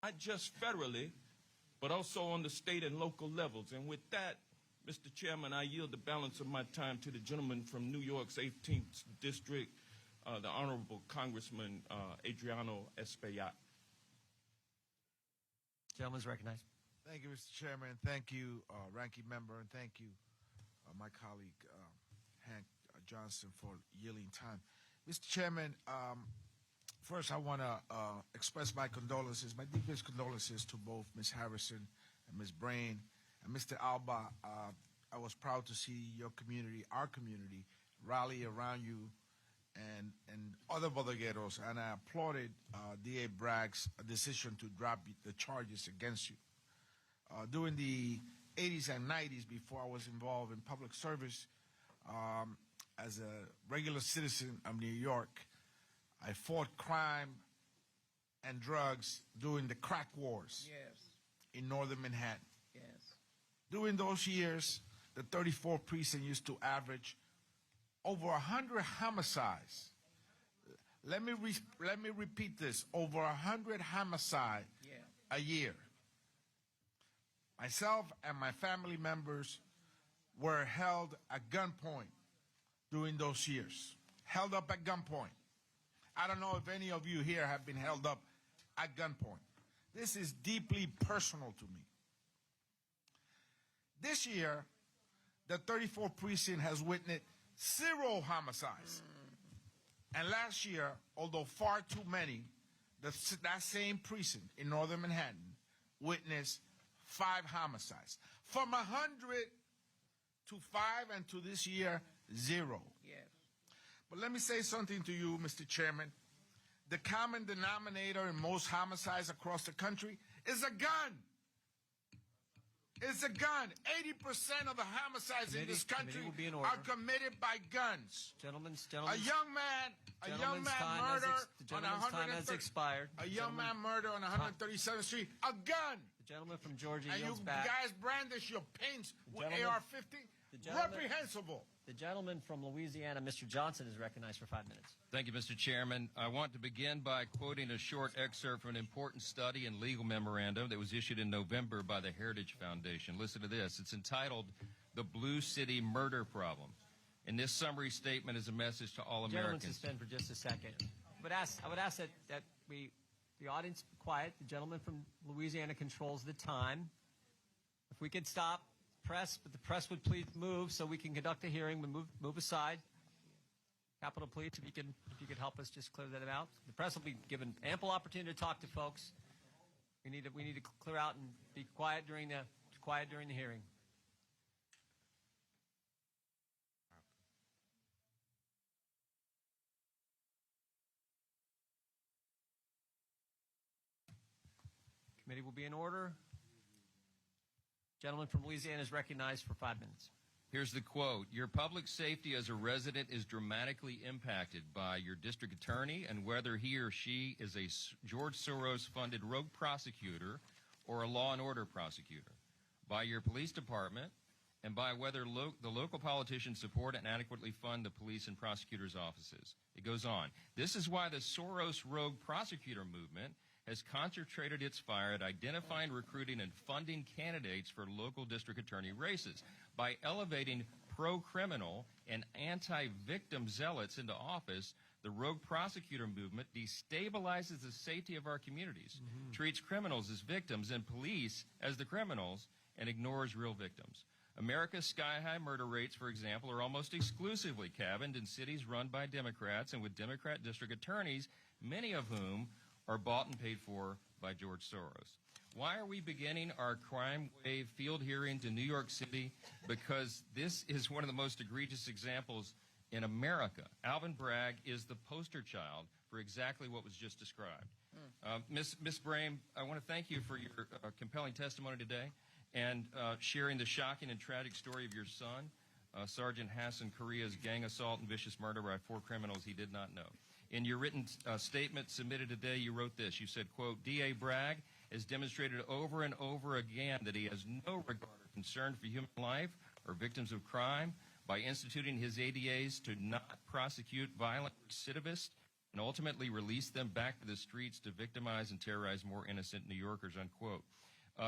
not just federally, but also on the state and local levels. And with that, Mr. Chairman, I yield the balance of my time to the gentleman from New York's 18th District, the Honorable Congressman Adriano Espaillat. Gentleman's recognized. Thank you, Mr. Chairman. Thank you, Ranking Member, and thank you, my colleague Hank Johnson, for yielding time. Mr. Chairman, first I want to express my condolences, my deepest condolences to both Ms. Harrison and Ms. Brain. And Mr. Alba, I was proud to see your community, our community, rally around you and other bodegueros, and I applauded D.A. Bragg's decision to drop the charges against you. During the 80s and 90s, before I was involved in public service, as a regular citizen of New York, I fought crime and drugs during the crack wars in northern Manhattan. During those years, the 34th precinct used to average over 100 homicides. Let me repeat this: over 100 homicides a year. Myself and my family members were held at gunpoint during those years. Held up at gunpoint. I don't know if any of you here have been held up at gunpoint. This is deeply personal to me. This year, the 34th precinct has witnessed 0 homicides. And last year, although far too many, that same precinct in northern Manhattan witnessed 5 homicides. From 100 to 5, and to this year, 0. But let me say something to you, Mr. Chairman. The common denominator in most homicides across the country is a gun. It's a gun. 80% of the homicides in this country are committed by guns. A young man murdered on 137th Street. A gun. The gentleman from Georgia and yields you back. guys brandish your pins with AR-15. Reprehensible. The gentleman from Louisiana, Mr. Johnson, is recognized for 5 minutes. Thank you, Mr. Chairman. I want to begin by quoting a short excerpt from an important study and legal memorandum that was issued in November by the Heritage Foundation. Listen to this. It's entitled "The Blue City Murder Problem." And this summary statement is a message to all Americans. Gentlemen, suspend for just a second. I would ask that the audience be quiet. The gentleman from Louisiana controls the time. If we could stop press, but the press would please move so we can conduct a hearing. We move aside. Capitol Police, if you could help us just clear that out. The press will be given ample opportunity to talk to folks. We need to clear out and be quiet during the hearing. Committee will be in order. Gentleman from Louisiana is recognized for 5 minutes. Here's the quote. Your public safety as a resident is dramatically impacted by your district attorney and whether he or she is a George Soros-funded rogue prosecutor or a law and order prosecutor, by your police department, and by whether the local politicians support and adequately fund the police and prosecutors' offices. It goes on. This is why the Soros rogue prosecutor movement has concentrated its fire at identifying, recruiting, and funding candidates for local district attorney races. By elevating pro-criminal and anti-victim zealots into office, the rogue prosecutor movement destabilizes the safety of our communities, treats criminals as victims and police as the criminals, and ignores real victims. America's sky-high murder rates, for example, are almost exclusively cabined in cities run by Democrats and with Democrat district attorneys, many of whom are bought and paid for by George Soros. Why are we beginning our crime wave field hearings in New York City? Because this is one of the most egregious examples in America. Alvin Bragg is the poster child for exactly what was just described. Ms. Brame, I want to thank you for your compelling testimony today and sharing the shocking and tragic story of your son, Sergeant Hassan Correa's gang assault and vicious murder by 4 criminals he did not know. In your written statement submitted today, you wrote this. You said, quote, D.A. Bragg has demonstrated over and over again that he has no regard or concern for human life or victims of crime by instituting his ADAs to not prosecute violent recidivists and ultimately release them back to the streets to victimize and terrorize more innocent New Yorkers, unquote.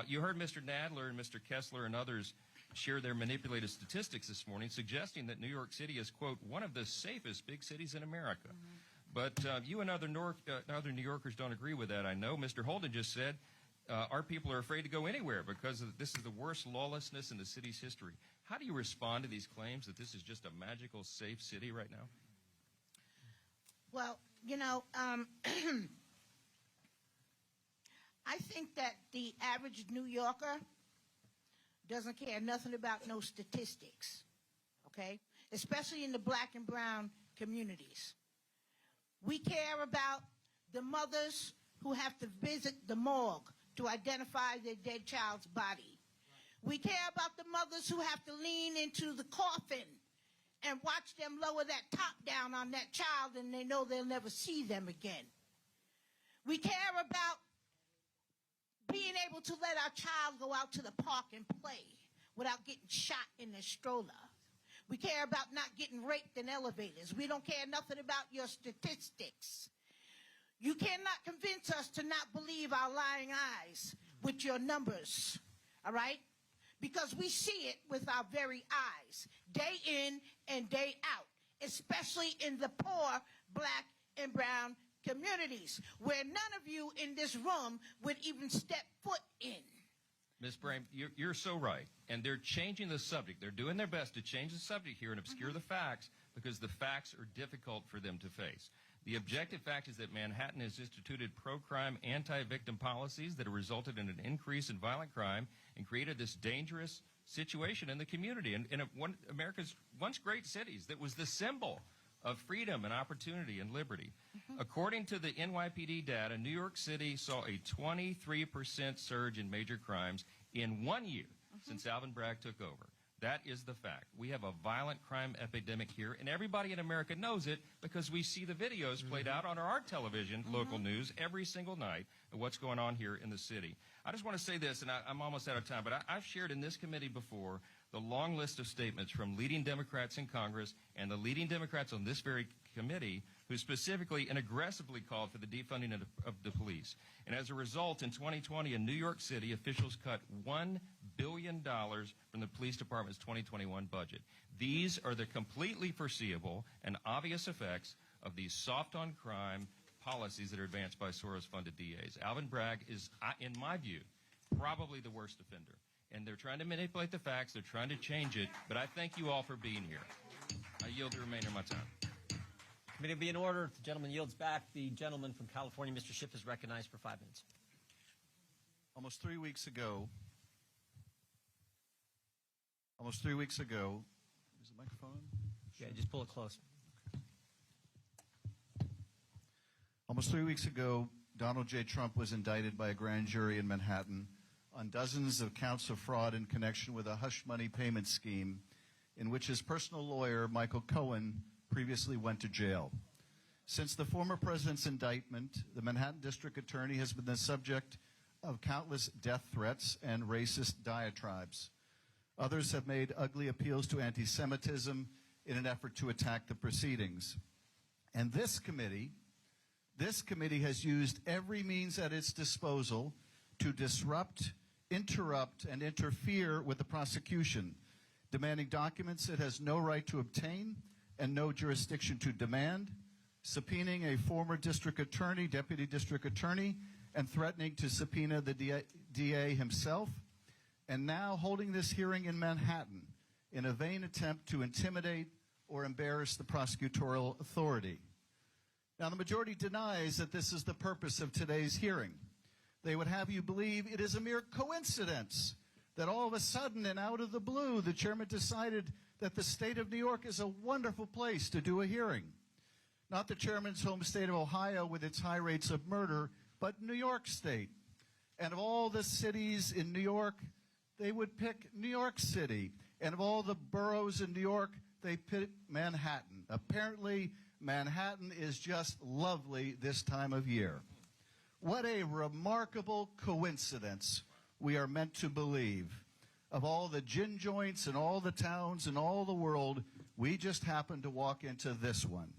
You heard Mr. Nadler and Mr. Kessler and others share their manipulated statistics this morning, suggesting that New York City is, quote, one of the safest big cities in America. But you and other New Yorkers don't agree with that, I know. Mr. Holden just said our people are afraid to go anywhere because this is the worst lawlessness in the city's history. How do you respond to these claims that this is just a magical, safe city right now? Well, you know, I think that the average New Yorker doesn't care nothing about no statistics, okay? Especially in the black and brown communities. We care about the mothers who have to visit the morgue to identify their dead child's body. We care about the mothers who have to lean into the coffin and watch them lower that top down on that child and they know they'll never see them again. We care about being able to let our child go out to the park and play without getting shot in the stroller. We care about not getting raped in elevators. We don't care nothing about your statistics. You cannot convince us to not believe our lying eyes with your numbers, all right? Because we see it with our very eyes, day in and day out, especially in the poor black and brown communities, where none of you in this room would even step foot in. Ms. Brame, you're so right. And they're changing the subject. They're doing their best to change the subject here and obscure the facts because the facts are difficult for them to face. The objective fact is that Manhattan has instituted pro-crime, anti-victim policies that have resulted in an increase in violent crime and created this dangerous situation in the community. And in one America's once great cities that was the symbol of freedom and opportunity and liberty. According to the NYPD data, New York City saw a 23% surge in major crimes in 1 year since Alvin Bragg took over. That is the fact. We have a violent crime epidemic here, and everybody in America knows it because we see the videos played out on our television, local news, every single night of what's going on here in the city. I just want to say this, and I'm almost out of time, but I've shared in this committee before the long list of statements from leading Democrats in Congress and the leading Democrats on this very committee who specifically and aggressively called for the defunding of the police. And as a result, in 2020 in New York City, officials cut $1 billion from the police department's 2021 budget. These are the completely foreseeable and obvious effects of these soft-on-crime policies that are advanced by Soros-funded DAs. Alvin Bragg is, in my view, probably the worst offender. And they're trying to manipulate the facts. They're trying to change it. But I thank you all for being here. I yield the remainder of my time. Committee will be in order. If the gentleman yields back, the gentleman from California, Mr. Schiff, is recognized for 5 minutes. Almost 3 weeks ago, is the microphone on? Yeah, just pull it close. Almost 3 weeks ago, Donald J. Trump was indicted by a grand jury in Manhattan on dozens of counts of fraud in connection with a hush money payment scheme in which his personal lawyer, Michael Cohen, previously went to jail. Since the former president's indictment, the Manhattan District Attorney has been the subject of countless death threats and racist diatribes. Others have made ugly appeals to anti-Semitism in an effort to attack the proceedings. And this committee has used every means at its disposal to disrupt, interrupt, and interfere with the prosecution, demanding documents it has no right to obtain and no jurisdiction to demand, subpoenaing a former district attorney, deputy district attorney, and threatening to subpoena the DA himself, and now holding this hearing in Manhattan in a vain attempt to intimidate or embarrass the prosecutorial authority. Now, the majority denies that this is the purpose of today's hearing. They would have you believe it is a mere coincidence that all of a sudden and out of the blue, the chairman decided that the state of New York is a wonderful place to do a hearing. Not the chairman's home state of Ohio with its high rates of murder, but New York State. And of all the cities in New York, they would pick New York City. And of all the boroughs in New York, they pick Manhattan. Apparently, Manhattan is just lovely this time of year. What a remarkable coincidence, we are meant to believe. Of all the gin joints and all the towns in all the world, we just happened to walk into this one.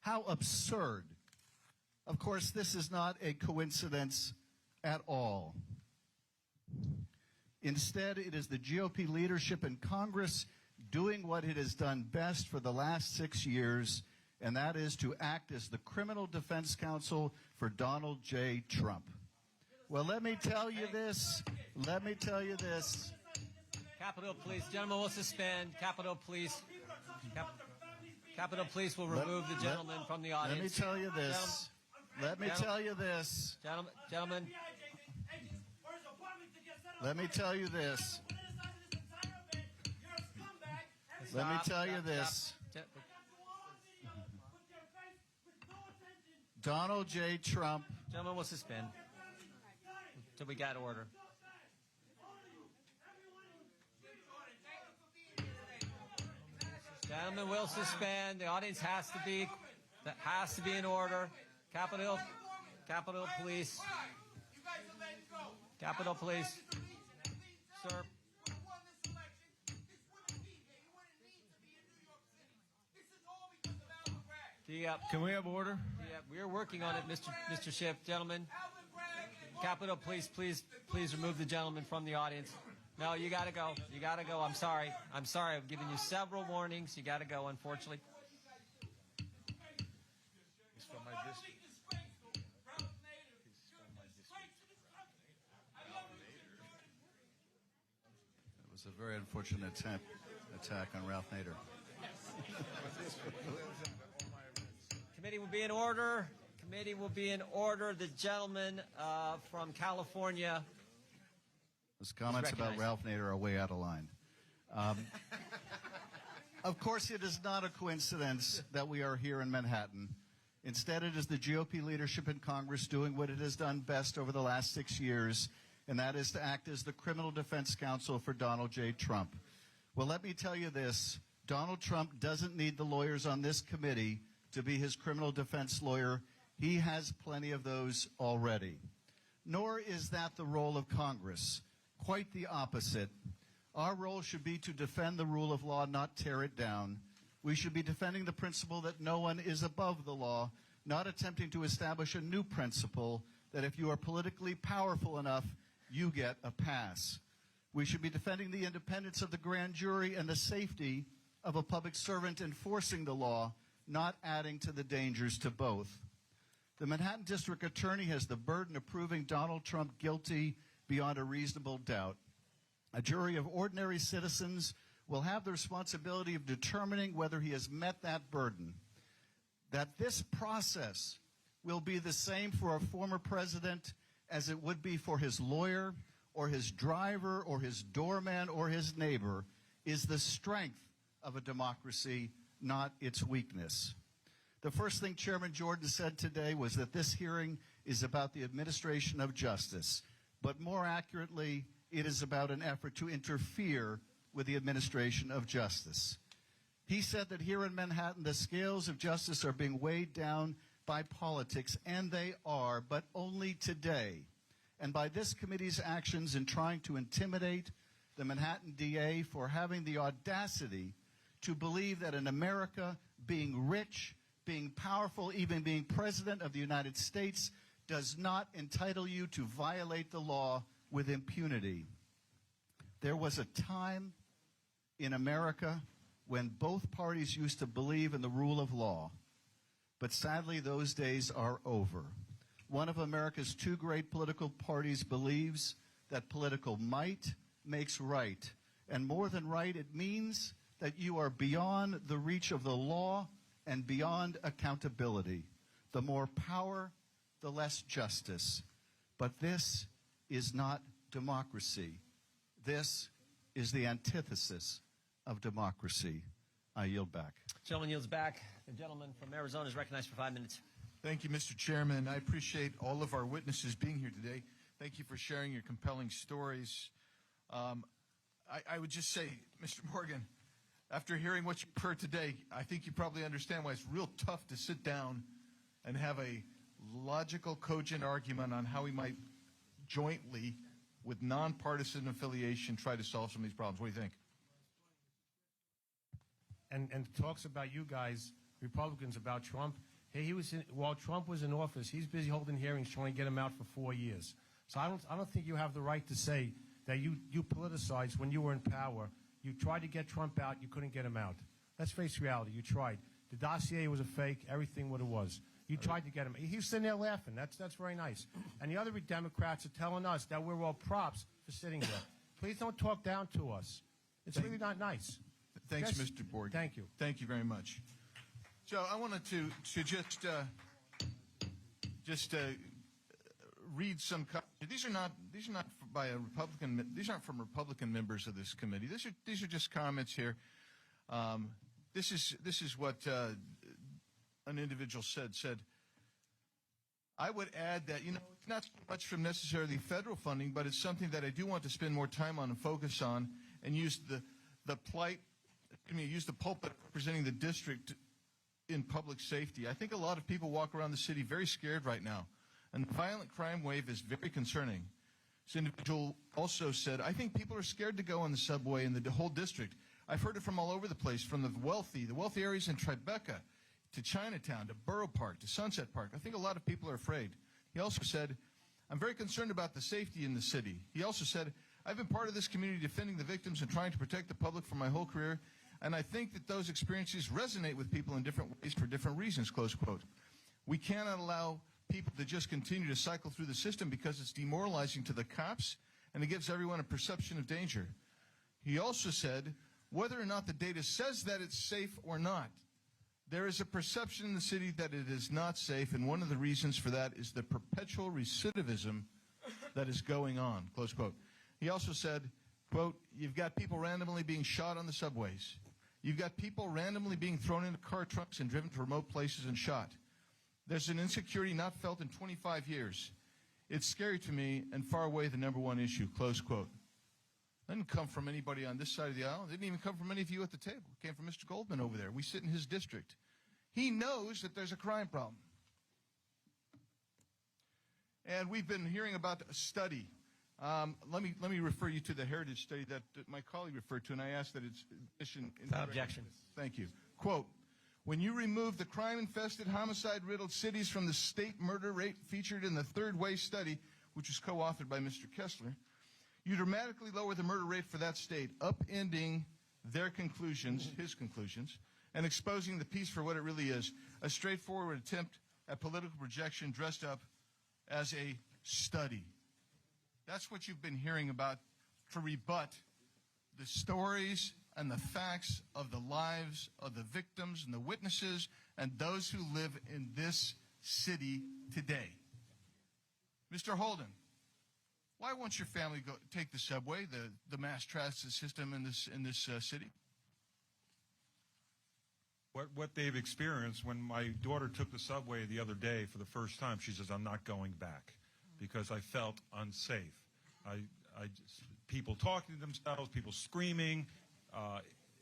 How absurd. Of course, this is not a coincidence at all. Instead, it is the GOP leadership in Congress doing what it has done best for the last 6 years, and that is to act as the criminal defense counsel for Donald J. Trump. Well, let me tell you this. Let me tell you this. Capitol Police, gentlemen, will suspend. Capitol Police. Capitol Police will remove the gentleman from the audience. Let me tell you this. Let me tell you this. Gentlemen. Let me tell you this. Let me tell you this. Donald J. Trump. Gentlemen, will suspend until we got order. Gentlemen, will suspend. The audience has to be in order. Capitol Police. Capitol Police. Sir. Can we have order? We are working on it, Mr. Schiff. Gentlemen, Capitol Police, please remove the gentleman from the audience. No, you got to go. You got to go. I'm sorry. I've given you several warnings. You got to go, unfortunately. He's from my district. It was a very unfortunate attack on Ralph Nader. Committee will be in order. Committee will be in order. The gentleman from California. Those comments about Ralph Nader are way out of line. Of course, it is not a coincidence that we are here in Manhattan. Instead, it is the GOP leadership in Congress doing what it has done best over the last 6 years, and that is to act as the criminal defense counsel for Donald J. Trump. Well, let me tell you this. Donald Trump doesn't need the lawyers on this committee to be his criminal defense lawyer. He has plenty of those already. Nor is that the role of Congress. Quite the opposite. Our role should be to defend the rule of law, not tear it down. We should be defending the principle that no one is above the law, not attempting to establish a new principle that if you are politically powerful enough, you get a pass. We should be defending the independence of the grand jury and the safety of a public servant enforcing the law, not adding to the dangers to both. The Manhattan District Attorney has the burden of proving Donald Trump guilty beyond a reasonable doubt. A jury of ordinary citizens will have the responsibility of determining whether he has met that burden. That this process will be the same for a former president as it would be for his lawyer or his driver or his doorman or his neighbor is the strength of a democracy, not its weakness. The first thing Chairman Jordan said today was that this hearing is about the administration of justice, but more accurately, it is about an effort to interfere with the administration of justice. He said that here in Manhattan, the scales of justice are being weighed down by politics, and they are, but only today. And by this committee's actions in trying to intimidate the Manhattan DA for having the audacity to believe that in America, being rich, being powerful, even being president of the United States does not entitle you to violate the law with impunity. There was a time in America when both parties used to believe in the rule of law, but sadly those days are over. One of America's two great political parties believes that political might makes right, and more than right, it means that you are beyond the reach of the law and beyond accountability. The more power, the less justice. But this is not democracy. This is the antithesis of democracy. I yield back. Gentleman yields back. The gentleman from Arizona is recognized for 5 minutes. Thank you, Mr. Chairman. I appreciate all of our witnesses being here today. Thank you for sharing your compelling stories. I would just say, Mr. Morgan, after hearing what you've heard today, I think you probably understand why it's real tough to sit down and have a logical, cogent argument on how we might jointly, with nonpartisan affiliation, try to solve some of these problems. What do you think? And talks about you guys, Republicans, about Trump. While Trump was in office, he's busy holding hearings trying to get him out for 4 years. So I don't think you have the right to say that you politicized when you were in power. You tried to get Trump out, you couldn't get him out. Let's face reality, you tried. The dossier was a fake, everything what it was. You tried to get him. He was sitting there laughing. That's very nice. And the other Democrats are telling us that we're all props for sitting there. Please don't talk down to us. It's really not nice. Thanks, Yes. Mr. Borg. Thank you. Thank you very much. So I wanted to just read some. These are not by a Republican. These aren't from Republican members of this committee. These are just comments here. This is what an individual said. I would add that, it's not so much from necessarily federal funding, but it's something that I do want to spend more time on and focus on, and use use the pulpit representing the district in public safety. I think a lot of people walk around the city very scared right now, and the violent crime wave is very concerning. This individual also said, I think people are scared to go on the subway in the whole district. I've heard it from all over the place, from the wealthy areas in Tribeca, to Chinatown, to Borough Park, to Sunset Park. I think a lot of people are afraid. He also said, I'm very concerned about the safety in the city. He also said, I've been part of this community defending the victims and trying to protect the public for my whole career, and I think that those experiences resonate with people in different ways for different reasons, close quote. We cannot allow people to just continue to cycle through the system because it's demoralizing to the cops and it gives everyone a perception of danger. He also said, whether or not the data says that it's safe or not, there is a perception in the city that it is not safe, and one of the reasons for that is the perpetual recidivism that is going on, close quote. He also said, quote, you've got people randomly being shot on the subways. You've got people randomly being thrown into car trunks and driven to remote places and shot. There's an insecurity not felt in 25 years. It's scary to me and far away the number one issue, close quote. That didn't come from anybody on this side of the aisle. It didn't even come from any of you at the table. It came from Mr. Goldman over there. We sit in his district. He knows that there's a crime problem. And we've been hearing about a study. Let me refer you to the Heritage study that my colleague referred to, and I ask that it's Objection. Thank you. Quote, when you remove the crime-infested, homicide-riddled cities from the state murder rate featured in the Third Way study, which was co-authored by Mr. Kessler, you dramatically lower the murder rate for that state, upending their conclusions, his conclusions, and exposing the piece for what it really is, a straightforward attempt at political projection dressed up as a study. That's what you've been hearing about to rebut the stories and the facts of the lives of the victims and the witnesses and those who live in this city today. Mr. Holden, why won't your family go take the subway, the mass transit system in this city? What they've experienced when my daughter took the subway the other day for the first time, she says, I'm not going back because I felt unsafe. People talking to themselves, people screaming.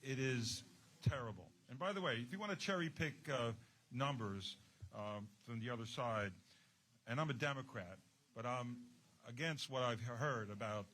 It is terrible. And by the way, if you want to cherry pick numbers from the other side, and I'm a Democrat, but I'm against what I've heard about